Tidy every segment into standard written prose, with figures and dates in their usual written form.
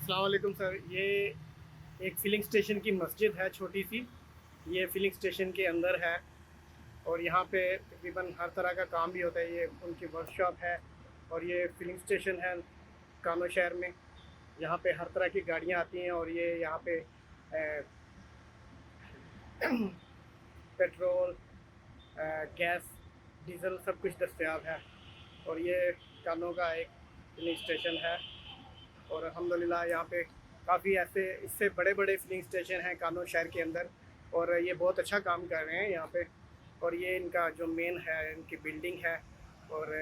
अस्सलाम वालेकुम सर। ये एक फिलिंग स्टेशन की मस्जिद है छोटी सी। ये फिलिंग स्टेशन के अंदर है और यहाँ पे तकरीबन हर तरह का काम भी होता है। ये उनकी वर्कशॉप है और ये फिलिंग स्टेशन है कानो शहर में। यहाँ पे हर तरह की गाड़ियाँ आती हैं और ये यहाँ पे पेट्रोल, गैस, डीज़ल सब कुछ दस्तयाब है। और ये कानो का एक फिलिंग स्टेशन है और अल्हम्दुलिल्लाह यहाँ पे काफ़ी ऐसे इससे बड़े बड़े फिलिंग स्टेशन हैं कानो शहर के अंदर और ये बहुत अच्छा काम कर रहे हैं यहाँ पे। और ये इनका जो मेन है, इनकी बिल्डिंग है और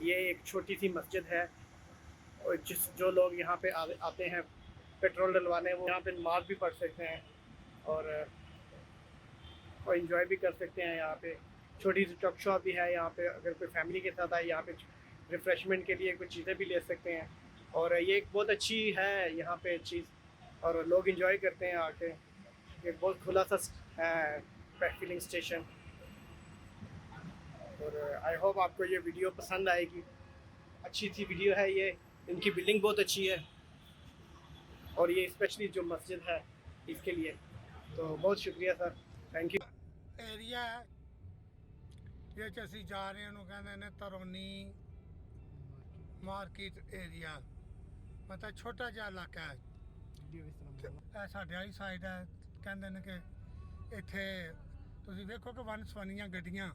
ये एक छोटी सी मस्जिद है। और जो लोग यहाँ पे आते हैं पेट्रोल डलवाने, वो यहाँ पे नमाज भी पढ़ सकते हैं और इंजॉय भी कर सकते हैं। यहाँ पे छोटी सी चॉक शॉप भी है यहाँ पे। अगर कोई फैमिली के साथ आए यहाँ पे रिफ़्रेशमेंट के लिए कुछ चीज़ें भी ले सकते हैं और ये एक बहुत अच्छी है यहाँ पे चीज़ और लोग इंजॉय करते हैं आके। ये बहुत खुला सा फिलिंग स्टेशन। और आई होप आपको ये वीडियो पसंद आएगी। अच्छी सी वीडियो है ये। इनकी बिल्डिंग बहुत अच्छी है और ये स्पेशली जो मस्जिद है इसके लिए। तो बहुत शुक्रिया सर, थैंक यू। ਏਰੀਆ ਇਹ 'ਚ ਅਸੀਂ ਜਾ ਰਹੇ ਹਾਂ ਨੂੰ ਕਹਿੰਦੇ ਨੇ ਤਰੋਨੀ ਮਾਰਕੀਟ ਏਰੀਆ, ਮਤਲਬ ਛੋਟਾ ਜਿਹਾ ਇਲਾਕਾ ਹੈ। ਇਹ ਸਾਡੇ ਵਾਲੀ ਸਾਈਡ ਹੈ। ਕਹਿੰਦੇ ਨੇ ਕਿ ਇੱਥੇ ਤੁਸੀਂ ਵੇਖੋ ਕਿ ਵੰਨ ਸਵੰਨੀਆਂ ਗੱਡੀਆਂ,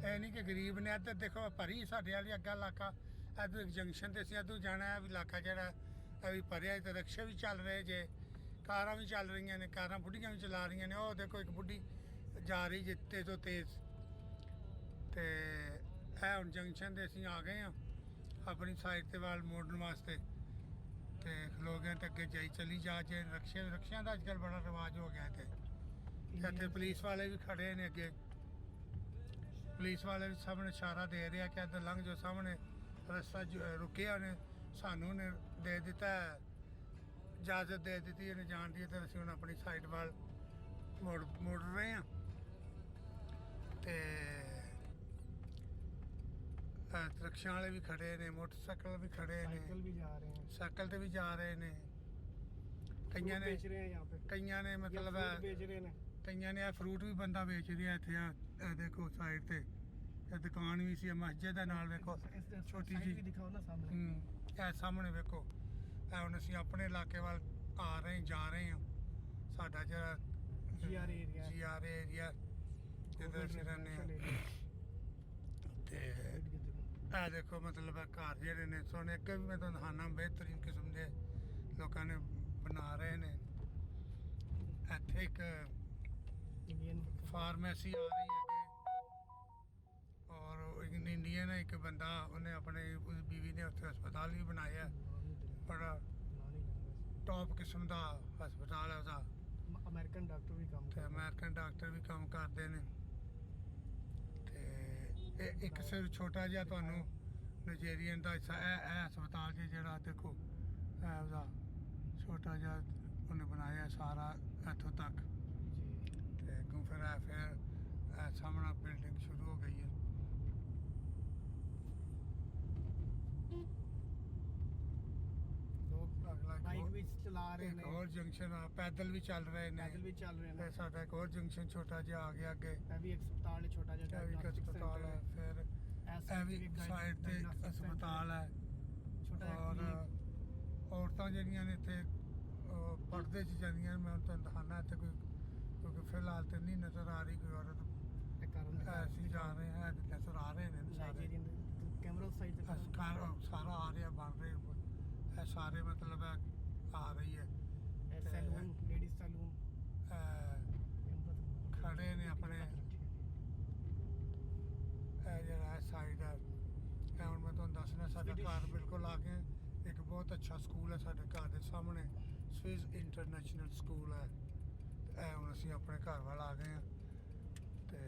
ਇਹ ਨਹੀਂ ਕਿ ਗਰੀਬ ਨੇ। ਇੱਧਰ ਦੇਖੋ ਭਰੀ ਸਾਡੇ ਵਾਲੀ ਅੱਗਾ ਇਲਾਕਾ। ਇੱਧਰ ਇੱਕ ਜੰਕਸ਼ਨ 'ਤੇ ਅਸੀਂ ਇੱਧਰ ਜਾਣਾ ਹੈ ਵੀ ਇਲਾਕਾ ਜਿਹੜਾ ਇਹ ਵੀ ਭਰਿਆ। ਤੇ ਰਿਕਸ਼ੇ ਵੀ ਚੱਲ ਰਹੇ ਜੇ, ਕਾਰਾਂ ਵੀ ਚੱਲ ਰਹੀਆਂ ਨੇ, ਕਾਰਾਂ ਬੁੱਢੀਆਂ ਵੀ ਚਲਾ ਰਹੀਆਂ ਨੇ। ਉਹ ਦੇਖੋ ਇੱਕ ਬੁੱਢੀ ਜਾ ਰਹੀ ਜੇ ਤੇਜ਼ੋ ਤੇਜ਼। ਤੇ ਇਹ ਹੁਣ ਜੰਕਸ਼ਨ 'ਤੇ ਅਸੀਂ ਆ ਗਏ ਹਾਂ ਆਪਣੀ ਸਾਈਡ 'ਤੇ ਵੱਲ ਮੋੜਨ ਵਾਸਤੇ। ਤੇ ਖਲੋ ਗਏ ਤੇ ਅੱਗੇ ਜਾਈ ਚਲੀ ਜਾ ਜੇ। ਰਕਸ਼ਿਆਂ ਦਾ ਅੱਜ ਕੱਲ੍ਹ ਬੜਾ ਰਿਵਾਜ ਹੋ ਗਿਆ ਇੱਥੇ ਪੁਲਿਸ ਵਾਲੇ ਵੀ ਖੜੇ ਨੇ ਅੱਗੇ। ਪੁਲਿਸ ਵਾਲੇ ਵੀ ਸਾਹਮਣੇ ਇਸ਼ਾਰਾ ਦੇ ਰਿਹਾ ਕਿ ਇੱਧਰ ਲੰਘ ਜਾਓ। ਸਾਹਮਣੇ ਰਸਤਾ ਰੁਕਿਆ ਨੇ, ਸਾਨੂੰ ਨੇ ਦੇ ਦਿੱਤਾ ਇਜਾਜ਼ਤ ਦੇ ਦਿੱਤੀ ਇਹਨੇ ਜਾਣ ਦੀ। ਤੇ ਅਸੀਂ ਹੁਣ ਆਪਣੀ ਸਾਈਡ ਵੱਲ ਮੁੜ ਰਹੇ ਹਾਂ। ਤੇ ਰਿਕਸ਼ਾ ਵਾਲੇ ਵੀ ਖੜੇ ਨੇ, ਮੋਟਰਸਾਈਕਲ ਵੀ ਖੜੇ ਨੇ, ਸਾਈਕਲ ਤੇ ਵੀ ਜਾ ਰਹੇ ਨੇ। ਕਈਆਂ ਨੇ ਕਈਆਂ ਨੇ ਮਤਲਬ ਕਈਆਂ ਨੇ ਇਹ ਫਰੂਟ ਵੀ ਬੰਦਾ ਵੇਚ ਰਿਹਾ ਇੱਥੇ। ਆ ਦੇਖੋ ਸਾਈਡ ਤੇ ਇਹ ਦੁਕਾਨ ਵੀ ਸੀ ਮਸਜਿਦ ਦੇ ਨਾਲ। ਵੇਖੋ ਛੋਟੀ ਜੀ ਇਹ ਸਾਹਮਣੇ ਵੇਖੋ। ਇਹ ਹੁਣ ਅਸੀਂ ਆਪਣੇ ਇਲਾਕੇ ਵੱਲ ਆ ਰਹੇ ਜਾ ਰਹੇ ਹਾਂ। ਸਾਡਾ ਜਿਹੜਾ GR ਏਰੀਆ ਜਿੱਥੇ ਅਸੀਂ ਰਹਿੰਦੇ ਹਾਂ। ਤੇ ਇਹ ਦੇਖੋ ਮਤਲਬ ਘਰ ਜਿਹੜੇ ਨੇ ਸੋਹਣੇ। ਅੱਗੇ ਵੀ ਮੈਂ ਤੁਹਾਨੂੰ ਦਿਖਾਉਣਾ ਬਿਹਤਰੀਨ ਕਿਸਮ ਦੇ ਲੋਕਾਂ ਨੇ ਬਣਾ ਰਹੇ ਨੇ। ਇੱਥੇ ਇੱਕ ਇੰਡੀਅਨ ਫਾਰਮੇਸੀ ਆ ਰਹੀ ਹੈ ਔਰ ਇੰਡੀਅਨ ਹੈ ਇੱਕ ਬੰਦਾ, ਉਹਨੇ ਆਪਣੇ ਬੀਵੀ ਨੇ ਉੱਥੇ ਹਸਪਤਾਲ ਵੀ ਬਣਾਇਆ। ਬੜਾ ਟੌਪ ਕਿਸਮ ਦਾ ਹਸਪਤਾਲ ਹੈ ਉਹਦਾ। ਅਮਰੀਕਨ ਡਾਕਟਰ ਵੀ ਕੰਮ ਕਰਦੇ ਨੇ। ਤੇ ਇੱਕ ਸਿਰ ਛੋਟਾ ਜਿਹਾ ਤੁਹਾਨੂੰ ਨਾਈਜੀਰੀਅਨ ਦਾ ਹਿੱਸਾ ਇਹ ਹਸਪਤਾਲ ਜਿਹੜਾ ਦੇਖੋ ਇਹ ਉਹਦਾ ਛੋਟਾ ਜਿਹਾ ਉਹਨੇ ਬਣਾਇਆ ਸਾਰਾ ਇੱਥੋਂ ਤੱਕ। ਤੇ ਅੱਗੋਂ ਫਿਰ ਸਾਹਮਣਾ ਬਿਲਡਿੰਗ ਸ਼ੁਰੂ ਹੋ ਗਈ ਹੈ। ਬਾਈਕ ਵੀ ਚਲਾ ਰਹੇ ਨੇ। ਹੋਰ ਜੰਕਸ਼ਨ ਆ, ਪੈਦਲ ਵੀ ਚੱਲ ਰਹੇ ਨੇ। ਸਾਡਾ ਇੱਕ ਹੋਰ ਜੰਕਸ਼ਨ ਛੋਟਾ ਜਿਹਾ ਆ ਗਿਆ ਅੱਗੇ। ਇਹ ਵੀ ਇੱਕ ਹਸਪਤਾਲ ਹੈ ਛੋਟਾ ਜਿਹਾ। ਇਹ ਵੀ ਇੱਕ ਹਸਪਤਾਲ ਹੈ। ਫਿਰ ਇਹ ਵੀ ਇੱਕ ਸਾਈਡ ਤੇ ਹਸਪਤਾਲ ਹੈ। ਔਰ ਔਰਤਾਂ ਜਿਹੜੀਆਂ ਨੇ ਇੱਥੇ ਪਰਦੇ 'ਚ ਜਾਂਦੀਆਂ। ਮੈਂ ਤੁਹਾਨੂੰ ਦਿਖਾਉਣਾ ਇੱਥੇ ਕੋਈ, ਕਿਉਂਕਿ ਫਿਲਹਾਲ ਤੇ ਨਹੀਂ ਨਜ਼ਰ ਆ ਰਹੀ ਕੋਈ ਔਰਤ। ਅਸੀਂ ਜਾ ਰਹੇ ਹਾਂ, ਨਜ਼ਰ ਆ ਰਹੇ ਨੇ ਸਾਰੇ ਕੈਮਰਾ ਸਾਈਡ ਸਾਰਾ ਆ ਰਿਹਾ ਬਣ ਰਹੇ। ਇਹ ਸਾਰੇ ਮਤਲਬ ਆ ਰਹੀ ਹੈ। ਸੈਲੂਨ, ਲੇਡੀਜ਼ ਸੈਲੂਨ ਖੜੇ ਨੇ ਆਪਣੇ। ਇਹ ਜਿਹੜਾ ਸਾਈਡ ਹੈ ਇਹ ਹੁਣ ਮੈਂ ਤੁਹਾਨੂੰ ਦੱਸਣਾ। ਸਾਡਾ ਘਰ ਬਿਲਕੁਲ ਆ ਕੇ ਇੱਕ ਬਹੁਤ ਅੱਛਾ ਸਕੂਲ ਹੈ ਸਾਡੇ ਘਰ ਦੇ ਸਾਹਮਣੇ। ਸਵਿਸ ਇੰਟਰਨੈਸ਼ਨਲ ਸਕੂਲ ਹੈ। ਇਹ ਹੁਣ ਅਸੀਂ ਆਪਣੇ ਘਰ ਵੱਲ ਆ ਗਏ ਹਾਂ। ਤੇ